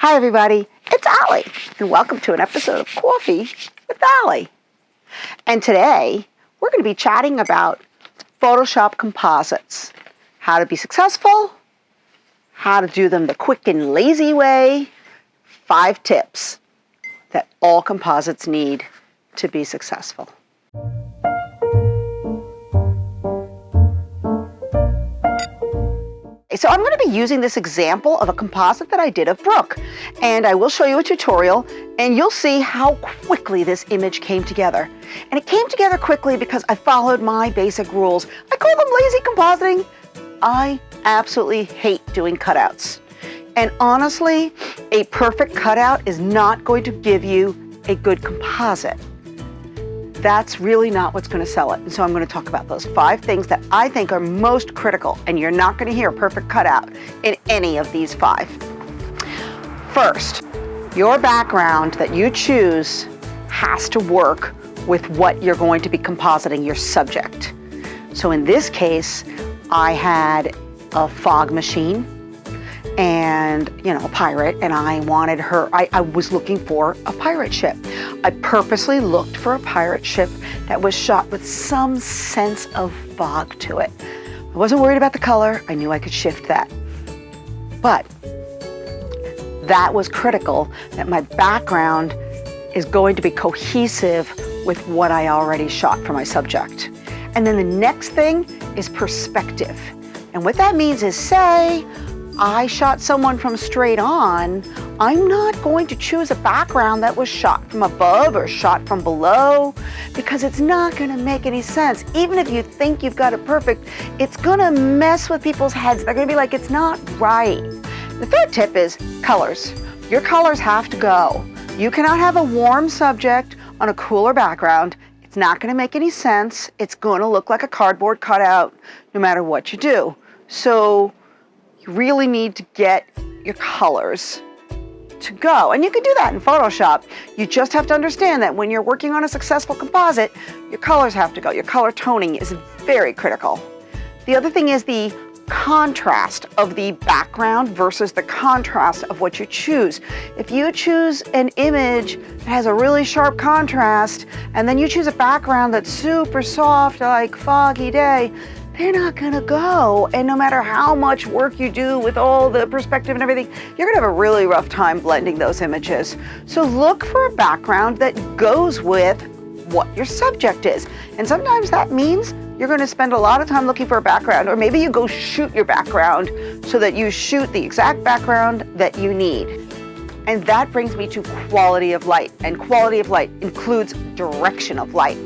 Hi everybody, it's Allie, and welcome to an episode of Coffee with Allie. And today, we're going to be chatting about Photoshop composites. How to be successful, how to do them the quick and lazy way, 5 tips that all composites need to be successful. So I'm going to be using this example of a composite that I did of Brooke, and I will show you a tutorial and you'll see how quickly this image came together. And it came together quickly because I followed my basic rules. I call them lazy compositing. I absolutely hate doing cutouts. And honestly, a perfect cutout is not going to give you a good composite. That's really not what's going to sell it. And so I'm going to talk about those 5 things that I think are most critical, and you're not going to hear a perfect cutout in any of these 5. First, your background that you choose has to work with what you're going to be compositing, your subject. So in this case, I had a fog machine and, a pirate, and I wanted her, I was looking for a pirate ship. I purposely looked for a pirate ship that was shot with some sense of fog to it. I wasn't worried about the color. I knew I could shift that. But that was critical, that my background is going to be cohesive with what I already shot for my subject. And then the next thing is perspective. And what that means is, say, I shot someone from straight on, I'm not going to choose a background that was shot from above or shot from below, because it's not going to make any sense. Even if you think you've got it perfect, it's going to mess with people's heads. They're going to be like, it's not right. The third tip is colors. Your colors have to go. You cannot have a warm subject on a cooler background. It's not going to make any sense. It's going to look like a cardboard cutout no matter what you do. So you really need to get your colors to go. And you can do that in Photoshop. You just have to understand that when you're working on a successful composite, your colors have to go. Your color toning is very critical. The other thing is the contrast of the background versus the contrast of what you choose. If you choose an image that has a really sharp contrast, and then you choose a background that's super soft, like foggy day, they're not gonna go. And no matter how much work you do with all the perspective and everything, you're gonna have a really rough time blending those images. So look for a background that goes with what your subject is. And sometimes that means you're gonna spend a lot of time looking for a background, or maybe you go shoot your background so that you shoot the exact background that you need. And that brings me to quality of light. And quality of light includes direction of light.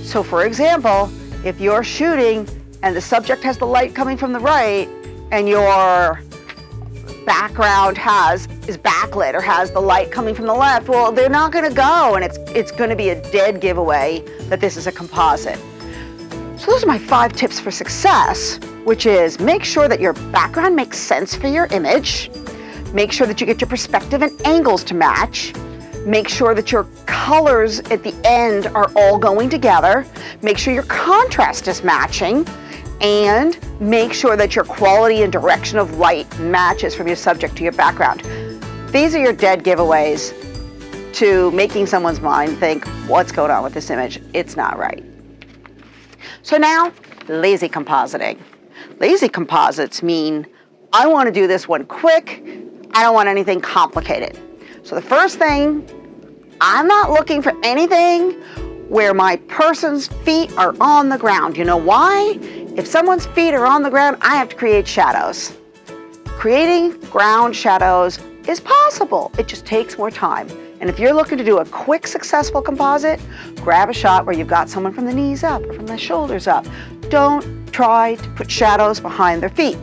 So for example, if you're shooting and the subject has the light coming from the right, and your background is backlit or has the light coming from the left, well, they're not going to go, and it's going to be a dead giveaway that this is a composite. So those are my 5 tips for success, which is make sure that your background makes sense for your image, make sure that you get your perspective and angles to match, make sure that your colors at the end are all going together, make sure your contrast is matching, and make sure that your quality and direction of light matches from your subject to your background. These are your dead giveaways to making someone's mind think, what's going on with this image? It's not right. So now, lazy compositing. Lazy composites mean I want to do this one quick. I don't want anything complicated. So the first thing, I'm not looking for anything where my person's feet are on the ground. You know why? If someone's feet are on the ground, I have to create shadows. Creating ground shadows is possible. It just takes more time. And if you're looking to do a quick, successful composite, grab a shot where you've got someone from the knees up or from the shoulders up. Don't try to put shadows behind their feet.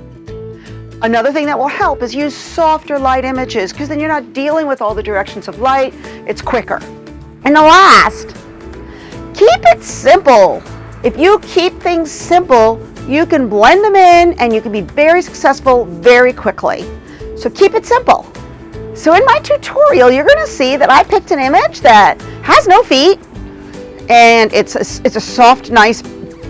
Another thing that will help is use softer light images, because then you're not dealing with all the directions of light. It's quicker. And the last, keep it simple. If you keep things simple, you can blend them in and you can be very successful very quickly. So keep it simple. So in my tutorial, you're going to see that I picked an image that has no feet, and it's a soft, nice,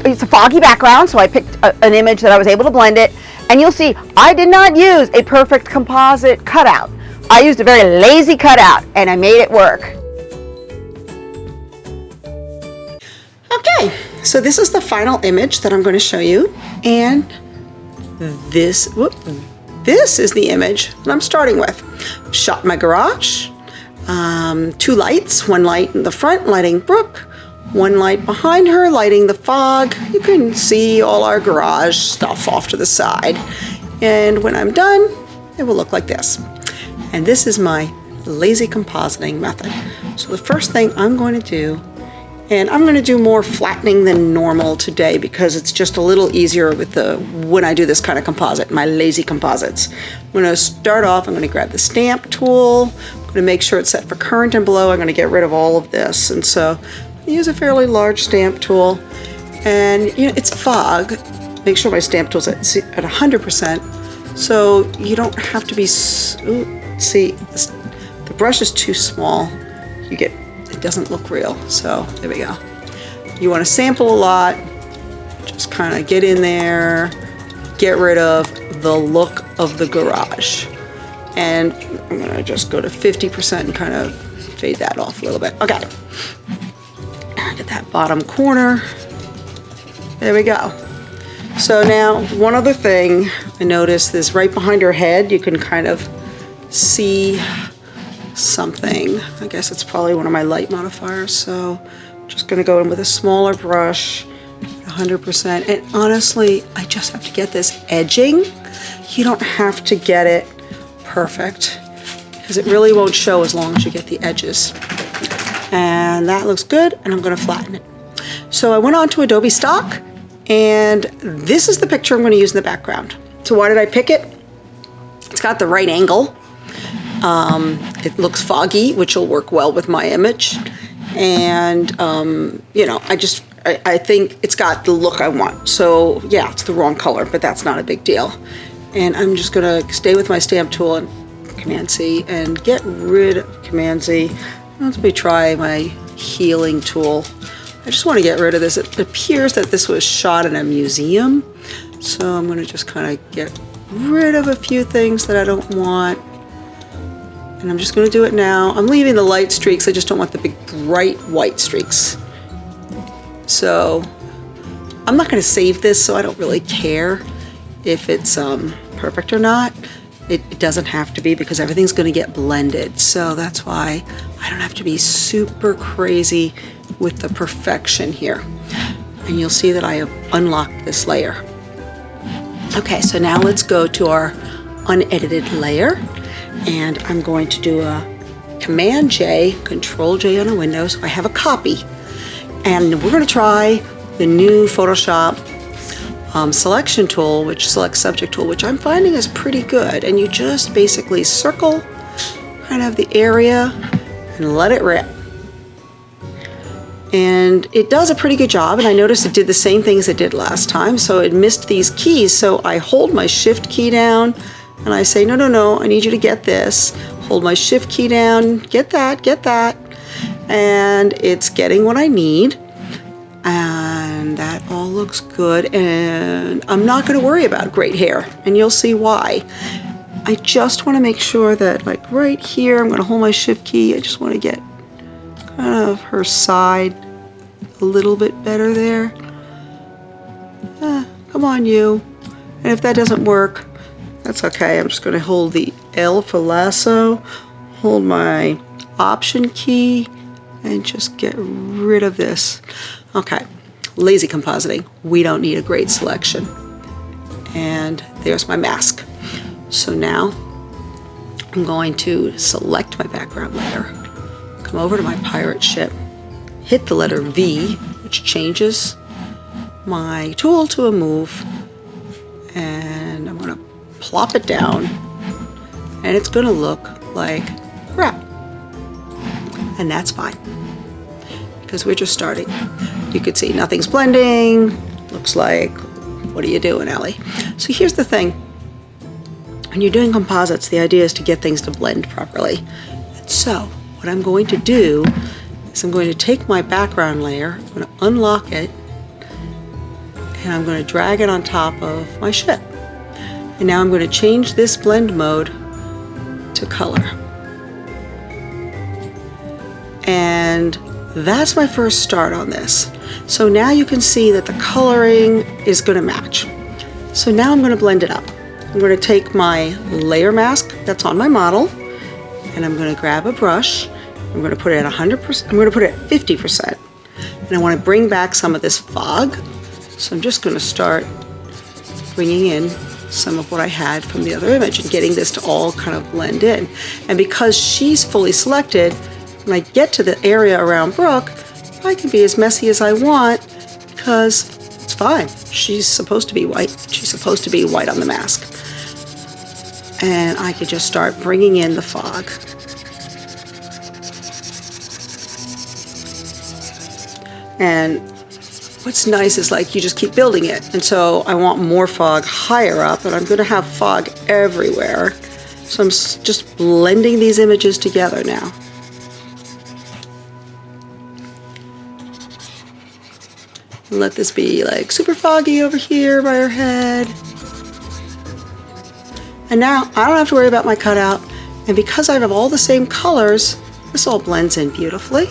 it's a foggy background, so I picked an image that I was able to blend it, and you'll see I did not use a perfect composite cutout. I used a very lazy cutout and I made it work. Okay, so this is the final image that I'm going to show you, and this is the image that I'm starting with. Shot in my garage, 2 lights, 1 light in the front lighting Brooke, 1 light behind her lighting the fog. You can see all our garage stuff off to the side, and when I'm done it will look like this. And this is my lazy compositing method. So the first thing I'm going to do, and I'm going to do more flattening than normal today because it's just a little easier with when I do this kind of composite, my lazy composites. I'm going to start off, I'm going to grab the stamp tool, I'm going to make sure it's set for current and below. I'm going to get rid of all of this, and so I use a fairly large stamp tool, and it's fog. Make sure my stamp tool's at 100%, so you don't have to be, see, the brush is too small. It doesn't look real, so there we go. You want to sample a lot, just kind of get in there, get rid of the look of the garage. And I'm going to just go to 50% and kind of fade that off a little bit. Okay, get that bottom corner. There we go. So now one other thing I noticed is right behind her head, you can kind of see something. I guess it's probably one of my light modifiers, so I'm just going to go in with a smaller brush, 100%. And honestly, I just have to get this edging. You don't have to get it perfect because it really won't show as long as you get the edges. And that looks good, and I'm going to flatten it. So I went on to Adobe Stock, and this is the picture I'm going to use in the background. So why did I pick it? It's got the right angle. It looks foggy, which will work well with my image, and I think it's got the look I want. So yeah, it's the wrong color, but that's not a big deal. And I'm just gonna stay with my stamp tool and Command C and get rid of Command Z. Let me try my healing tool. I just want to get rid of this. It appears that this was shot in a museum, so I'm gonna just kind of get rid of a few things that I don't want. And I'm just going to do it now. I'm leaving the light streaks. I just don't want the big bright white streaks. So I'm not going to save this, so I don't really care if it's perfect or not. It doesn't have to be because everything's going to get blended. So that's why I don't have to be super crazy with the perfection here. And you'll see that I have unlocked this layer. Okay, so now let's go to our unedited layer. And I'm going to do a Command J, Control J on a window, so I have a copy. And we're going to try the new Photoshop selection tool, which selects subject tool, which I'm finding is pretty good. And you just basically circle kind of the area and let it rip. And it does a pretty good job, and I noticed it did the same things it did last time, so it missed these keys. So I hold my Shift key down, and I say, no, I need you to get this. Hold my Shift key down, get that. And it's getting what I need. And that all looks good. And I'm not going to worry about gray hair, and you'll see why. I just want to make sure that, like right here, I'm going to hold my Shift key. I just want to get kind of her side a little bit better there. Come on, you. And if that doesn't work, that's okay. I'm just going to hold the L for lasso, hold my Option key, and just get rid of this. Okay, lazy compositing. We don't need a great selection. And there's my mask. So now I'm going to select my background layer, come over to my pirate ship, hit the letter V, which changes my tool to a move, and I'm going to plop it down, and it's going to look like crap. And that's fine, because we're just starting. You could see nothing's blending. Looks like, what are you doing, Ellie? So here's the thing. When you're doing composites, the idea is to get things to blend properly. And so what I'm going to do is I'm going to take my background layer, I'm going to unlock it, and I'm going to drag it on top of my ship. And now I'm going to change this blend mode to color. And that's my first start on this. So now you can see that the coloring is going to match. So now I'm going to blend it up. I'm going to take my layer mask that's on my model, and I'm going to grab a brush. I'm going to put it at 100%. I'm going to put it at 50%. And I want to bring back some of this fog. So I'm just going to start bringing in some of what I had from the other image and getting this to all kind of blend in. And because she's fully selected, when I get to the area around Brooke, I can be as messy as I want because it's fine. She's supposed to be white. She's supposed to be white on the mask. And I could just start bringing in the fog. And what's nice is like you just keep building it. And so I want more fog higher up, and I'm going to have fog everywhere. So I'm just blending these images together now. And let this be like super foggy over here by her head. And now I don't have to worry about my cutout. And because I have all the same colors, this all blends in beautifully.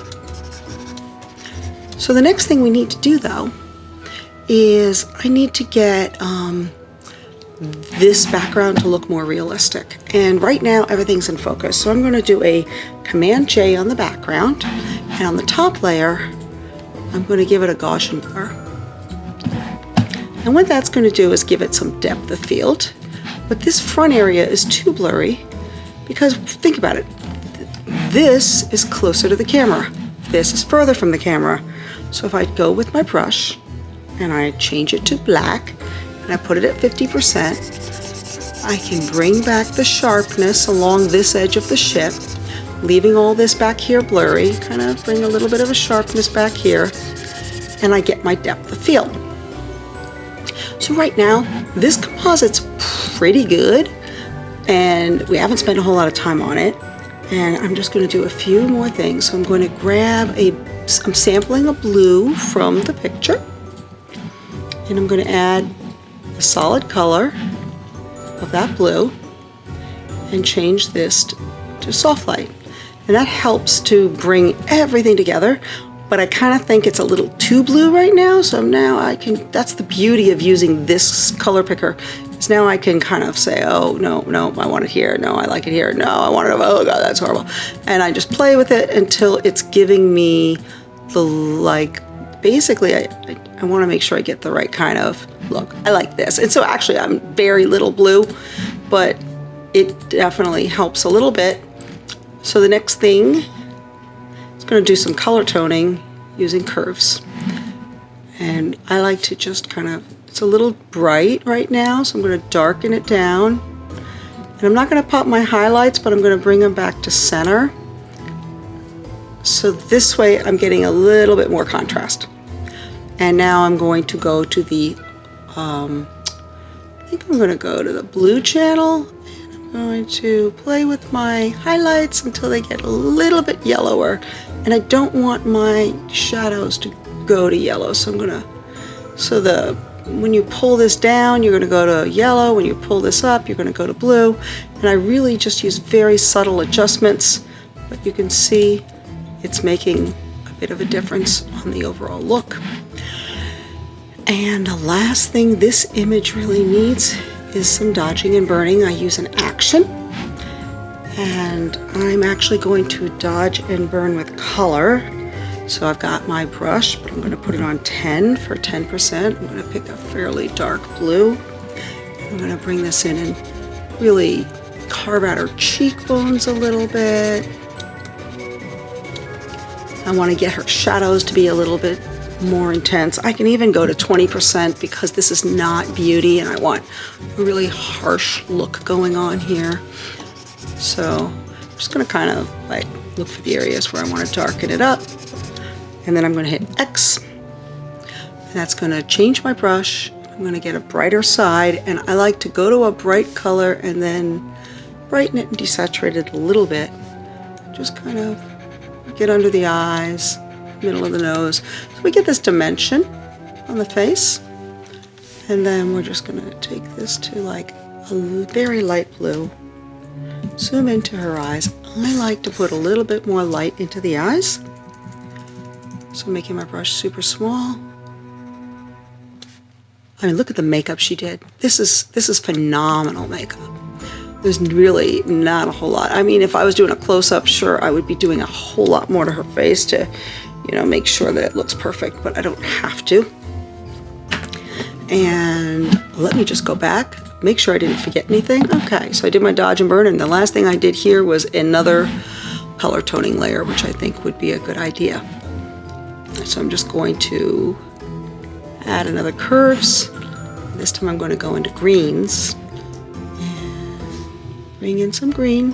So the next thing we need to do though is I need to get this background to look more realistic. And right now everything's in focus. So I'm going to do a Command J on the background, and on the top layer I'm going to give it a Gaussian blur. And what that's going to do is give it some depth of field. But this front area is too blurry because think about it. This is closer to the camera. This is further from the camera. So if I go with my brush and I change it to black and I put it at 50%, I can bring back the sharpness along this edge of the ship, leaving all this back here blurry, kind of bring a little bit of a sharpness back here, and I get my depth of field. So right now, this composite's pretty good, and we haven't spent a whole lot of time on it. And I'm just going to do a few more things. So I'm going to grab I'm sampling a blue from the picture, and I'm going to add a solid color of that blue and change this to soft light. And that helps to bring everything together, but I kind of think it's a little too blue right now. So now that's the beauty of using this color picker. Now I can kind of say, oh, no, I want it here. No, I like it here. No, I want it, oh God, that's horrible. And I just play with it until it's giving me basically I want to make sure I get the right kind of look. I like this. And so actually I'm very little blue, but it definitely helps a little bit. So the next thing is going to do some color toning using curves. And I like to just kind of, it's a little bright right now, so I'm going to darken it down. And I'm not going to pop my highlights, but I'm going to bring them back to center. So this way I'm getting a little bit more contrast. And now I'm going to go to the, I think I'm going to go to the blue channel. And I'm going to play with my highlights until they get a little bit yellower. And I don't want my shadows to go to yellow, so I'm going to, when you pull this down, you're going to go to yellow. When you pull this up, you're going to go to blue. And I really just use very subtle adjustments, but you can see it's making a bit of a difference on the overall look. And the last thing this image really needs is some dodging and burning. I use an action, and I'm actually going to dodge and burn with color. So I've got my brush, but I'm going to put it on 10 for 10%. I'm going to pick a fairly dark blue. I'm going to bring this in and really carve out her cheekbones a little bit. I want to get her shadows to be a little bit more intense. I can even go to 20% because this is not beauty and I want a really harsh look going on here. So I'm just going to kind of look for the areas where I want to darken it up. And then I'm going to hit X, and that's going to change my brush. I'm going to get a brighter side, and I like to go to a bright color and then brighten it and desaturate it a little bit. Just kind of get under the eyes, middle of the nose. So we get this dimension on the face, and then we're just going to take this to a very light blue. Zoom into her eyes. I like to put a little bit more light into the eyes. So I'm making my brush super small. I mean, look at the makeup she did. This is phenomenal makeup. There's really not a whole lot. I mean, if I was doing a close-up, sure, I would be doing a whole lot more to her face to, you know, make sure that it looks perfect, but I don't have to. And let me just go back, make sure I didn't forget anything. Okay, so I did my dodge and burn, and the last thing I did here was another color toning layer, which I think would be a good idea. So I'm just going to add another curves. This time I'm going to go into greens and bring in some green.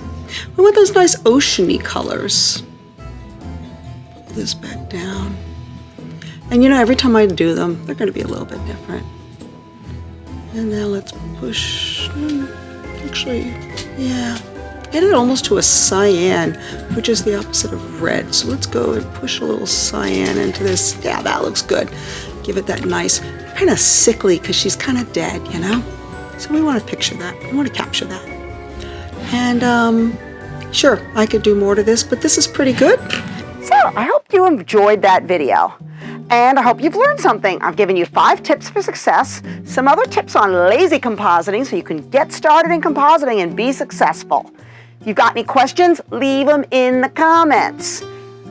I want those nice oceany colors. Pull this back down. And you know, every time I do them, they're going to be a little bit different. And now let's push, actually, yeah, get it almost to a cyan, which is the opposite of red. So let's go and push a little cyan into this. Yeah, that looks good. Give it that nice, kind of sickly, because she's kind of dead, you know? So we want to picture that. We want to capture that. And sure, I could do more to this, but this is pretty good. So I hope you enjoyed that video. And I hope you've learned something. I've given you 5 tips for success, some other tips on lazy compositing so you can get started in compositing and be successful. If you've got any questions, leave them in the comments.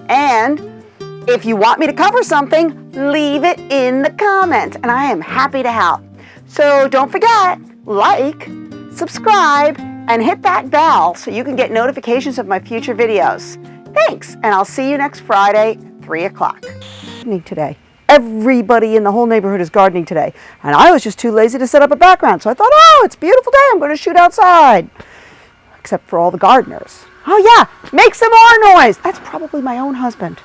And if you want me to cover something, leave it in the comments, and I am happy to help. So don't forget, like, subscribe, and hit that bell so you can get notifications of my future videos. Thanks, and I'll see you next Friday, 3 o'clock. Today. Everybody in the whole neighborhood is gardening today, and I was just too lazy to set up a background, so I thought, oh, it's a beautiful day, I'm going to shoot outside. Except for all the gardeners. Oh yeah, make some more noise. That's probably my own husband.